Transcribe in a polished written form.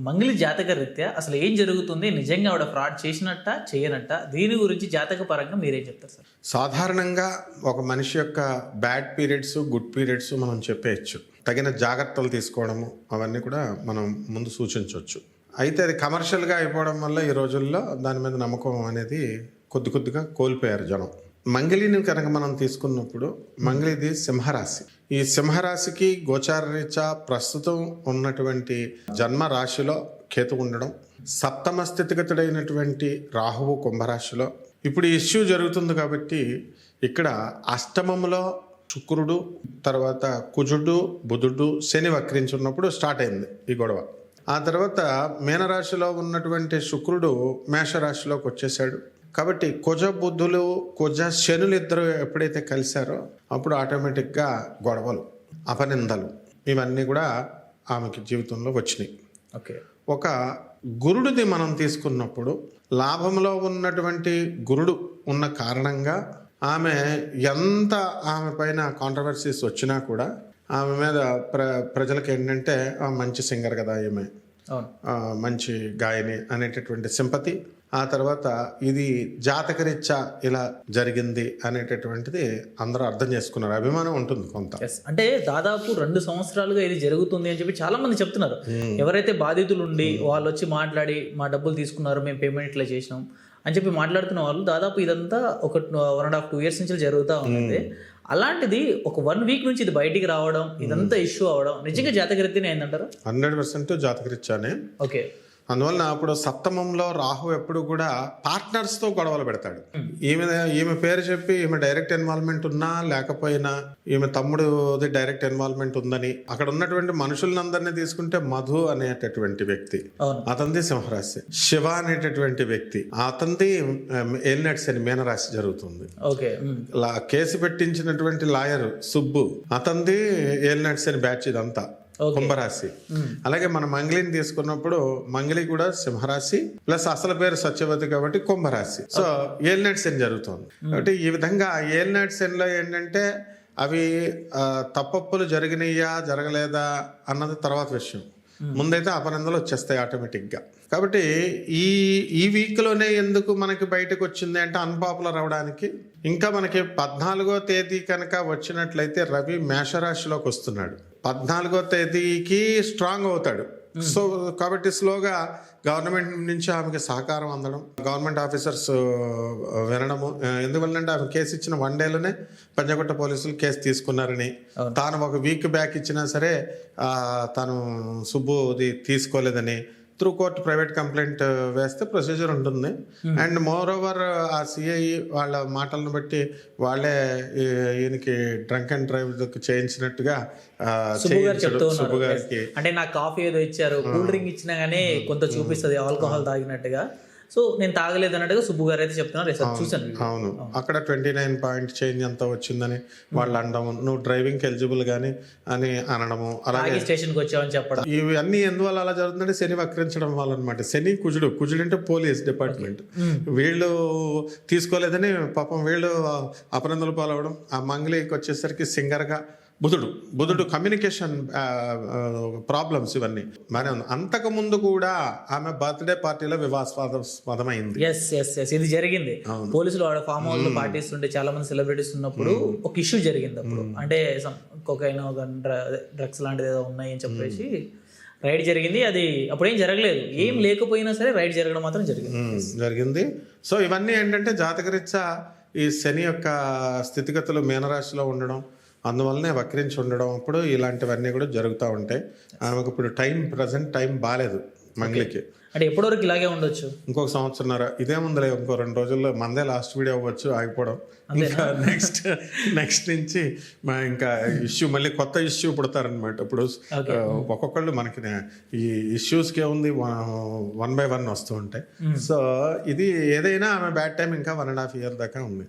మంగళి జాతక రీత్యా అసలు ఏం జరుగుతుంది? నిజంగా ఆవిడ ఫ్రాడ్ చేసినట్ట చేయనట్ట? దీని గురించి జాతక పరంగా మీరేం చెప్తారు సార్? సాధారణంగా ఒక మనిషి యొక్క బ్యాడ్ పీరియడ్స్, గుడ్ పీరియడ్స్ మనం చెప్పేయచ్చు. తగిన జాగ్రత్తలు తీసుకోవడము అవన్నీ కూడా మనం ముందు సూచించవచ్చు. అయితే అది కమర్షియల్గా అయిపోవడం వల్ల ఈ రోజుల్లో దాని మీద నమ్మకం అనేది కొద్దిగా కోల్పోయారు జనం. మంగళిని కనుక మనం తీసుకున్నప్పుడు మంగళిది సింహరాశి. ఈ సింహరాశికి గోచారరీత్యా ప్రస్తుతం ఉన్నటువంటి జన్మ రాశిలో కేతు ఉండడం, సప్తమ స్థితిగతుడైనటువంటి రాహువు కుంభరాశిలో. ఇప్పుడు ఈ ఇష్యూ జరుగుతుంది కాబట్టి ఇక్కడ అష్టమంలో శుక్రుడు, తర్వాత కుజుడు, బుధుడు, శని వక్రించున్నప్పుడు స్టార్ట్ అయింది ఈ గొడవ. ఆ తర్వాత మీనరాశిలో ఉన్నటువంటి శుక్రుడు మేషరాశిలోకి వచ్చేసాడు. కాబట్టి కుజ బుద్ధులు, కుజ శనులు ఇద్దరు ఎప్పుడైతే కలిశారో అప్పుడు ఆటోమేటిక్గా గొడవలు, అపనిందలు ఇవన్నీ కూడా ఆమెకి జీవితంలో వచ్చినాయి. ఓకే. ఒక గురుడిది మనం తీసుకున్నప్పుడు లాభంలో ఉన్నటువంటి గురుడు ఉన్న కారణంగా ఆమె ఎంత ఆమె పైన కాంట్రవర్సీస్ వచ్చినా కూడా ఆమె మీద ప్రజలకు ఏంటంటే మంచి సింగర్ కదా ఈమె, మంచి గాయని అనేటటువంటి సింపతి. ఆ తర్వాత ఇది జాతకరీత్యా ఇలా జరిగింది అనేటటువంటిది అందరూ అర్థం చేసుకున్నారు. అభిమానం ఉంటుంది కొంత. అంటే దాదాపు 2 సంవత్సరాలుగా ఇది జరుగుతుంది అని చెప్పి చాలా మంది చెప్తున్నారు. ఎవరైతే బాధితులు ఉండి వాళ్ళు వచ్చి మాట్లాడి మా డబ్బులు తీసుకున్నారు, మేము పేమెంట్ ఇట్లా చేసినాం అని చెప్పి మాట్లాడుతున్న వాళ్ళు దాదాపు ఇదంతా ఒక 1.5-2 years నుంచి జరుగుతూ ఉంది. అలాంటిది ఒక 1 week నుంచి ఇది బయటికి రావడం, ఇదంతా ఇష్యూ అవడం నిజంగా జాతకరీత్యానే అయిందంటారు? 100% జాతకరీత్యానే. ఓకే. అందువలన అప్పుడు సప్తమంలో రాహు ఎప్పుడు కూడా పార్ట్నర్స్తో గొడవలు పెడతాడు. ఈమె పేరు చెప్పి ఈమె డైరెక్ట్ ఇన్వాల్వ్మెంట్ ఉన్నా లేకపోయినా, ఈమె తమ్ముడుది డైరెక్ట్ ఇన్వాల్వ్మెంట్ ఉందని అక్కడ ఉన్నటువంటి మనుషులందరినీ తీసుకుంటే మధు అనేటటువంటి వ్యక్తి, అతనిది సింహరాశి. శివ అనేటటువంటి వ్యక్తి, అతనిది ఏలినాటి శని మీనరాశి జరుగుతుంది. కేసు పెట్టించినటువంటి లాయర్ సుబ్బు, అతనిది ఏలినాటి శని బ్యాచ్ ఇదంతా కుంభరాశి. అలాగే మన మంగళిని తీసుకున్నప్పుడు మంగళి కూడా సింహరాశి ప్లస్ అసలు పేరు సత్యవతి కాబట్టి కుంభరాశి. సో ఏలినాటి శని జరుగుతుంది. కాబట్టి ఈ విధంగా ఏలినాటి శనిలో ఏంటంటే అవి తప్పప్పులు జరిగినాయా జరగలేదా అన్నది తర్వాత విషయం. ముందైతే అపనందలు వచ్చేస్తాయి ఆటోమేటిక్గా. కాబట్టి ఈ వీక్లోనే ఎందుకు మనకి బయటకు వచ్చింది అంటే అన్పాపులర్ అవడానికి. ఇంకా మనకి 14వ తేదీ కనుక వచ్చినట్లయితే రవి మేషరాశిలోకి వస్తున్నాడు. 14వ తేదీకి స్ట్రాంగ్ అవుతాడు. సో కాబట్టి స్లోగా గవర్నమెంట్ నుంచి ఆమెకి సహకారం అందడం, గవర్నమెంట్ ఆఫీసర్స్ వినడము. ఎందువల్లంటే ఆమె కేసు ఇచ్చిన 1 dayలోనే పంజాగుట్ట పోలీసులు కేసు తీసుకున్నారని, తాను ఒక వీక్ బ్యాక్ ఇచ్చినా సరే తాను సుబ్బుది తీసుకోలేదని త్రూ కోర్ట్ ప్రైవేట్ కంప్లైంట్ వేస్తే ప్రొసీజర్ ఉంటుంది. అండ్ మోర్ ఓవర్ ఆ సిఐ వాళ్ళ మాటలను బట్టి వాళ్ళే ఈయనకి డ్రంక్ అండ్ డ్రైవ్ చేయించినట్టుగా సుబ్బు గారికి, అంటే నాకు కాఫీ ఏదో ఇచ్చారు, కూల్ డ్రింక్ ఇచ్చినా గానీ కొంత చూపిస్తుంది ఆల్కహాల్ తాగినట్టుగా. సో నేను తాగలేదు అన్నట్టుగా సుబ్బు గారు అయితే చెప్తున్నారు. చూసాను. అవును, అక్కడ 29 పాయింట్ చేంజ్ ఎంత వచ్చిందని వాళ్ళు అనడము, నువ్వు డ్రైవింగ్ ఎలిజిబుల్ గానీ అని అనడము, అలాగే స్టేషన్కి వచ్చావని చెప్పడం. ఇవన్నీ ఎందువల్ల అలా జరుగుతుందంటే శని వక్రించడం వల్ల అనమాట. శని కుజుడు అంటే పోలీస్ డిపార్ట్మెంట్, వీళ్ళు తీసుకోలేదని పాపం వీళ్ళు అపనందలు పాలవడం. ఆ మంగళికి వచ్చేసరికి సింగర్గా బుధుడు కమ్యూనికేషన్ ప్రాబ్లమ్స్ ఇవన్నీ. మరి అంతకు ముందు కూడా ఆమె బర్త్డే పార్టీలో వివాదాస్పదమైంది. ఇది జరిగింది. పోలీసులు వాడు ఫామ్ హౌస్ లో పార్టీస్ ఉంటే చాలా మంది సెలబ్రిటీస్ ఉన్నప్పుడు ఒక ఇష్యూ జరిగింది. అప్పుడు అంటే కొకైనా డ్రగ్స్ లాంటిది ఏదో ఉన్నాయి అని చెప్పేసి రైడ్ జరిగింది. అది అప్పుడు ఏం జరగలేదు, ఏం లేకపోయినా సరే రైడ్ జరగడం మాత్రం జరిగింది. సో ఇవన్నీ ఏంటంటే జాతకరీత్యా ఈ శని యొక్క స్థితిగతులు మీనరాశిలో ఉండడం, అందువల్లనే వక్రించి ఉండడం, అప్పుడు ఇలాంటివన్నీ కూడా జరుగుతూ ఉంటాయి. ఆమెకు ఇప్పుడు ప్రజెంట్ టైం బాగాలేదు మంగళికి. అంటే ఎప్పటి వరకు ఇలాగే ఉండొచ్చు? ఇంకొక 1.5 సంవత్సరం ఇదేముందిలే, ఇంకో 2 రోజుల్లో మందే లాస్ట్ వీడియో అవ్వచ్చు, ఆగిపోవడం. ఇంకా నెక్స్ట్ నుంచి ఇంకా ఇష్యూ మళ్ళీ కొత్త ఇష్యూ పుడతారనమాట. ఇప్పుడు ఒక్కొక్కళ్ళు మనకి ఈ ఇష్యూస్కి ఏముంది 1 by 1 వస్తూ ఉంటాయి. సో ఇది ఏదైనా ఆమె బ్యాడ్ టైం ఇంకా 1.5 year దాకా ఉంది.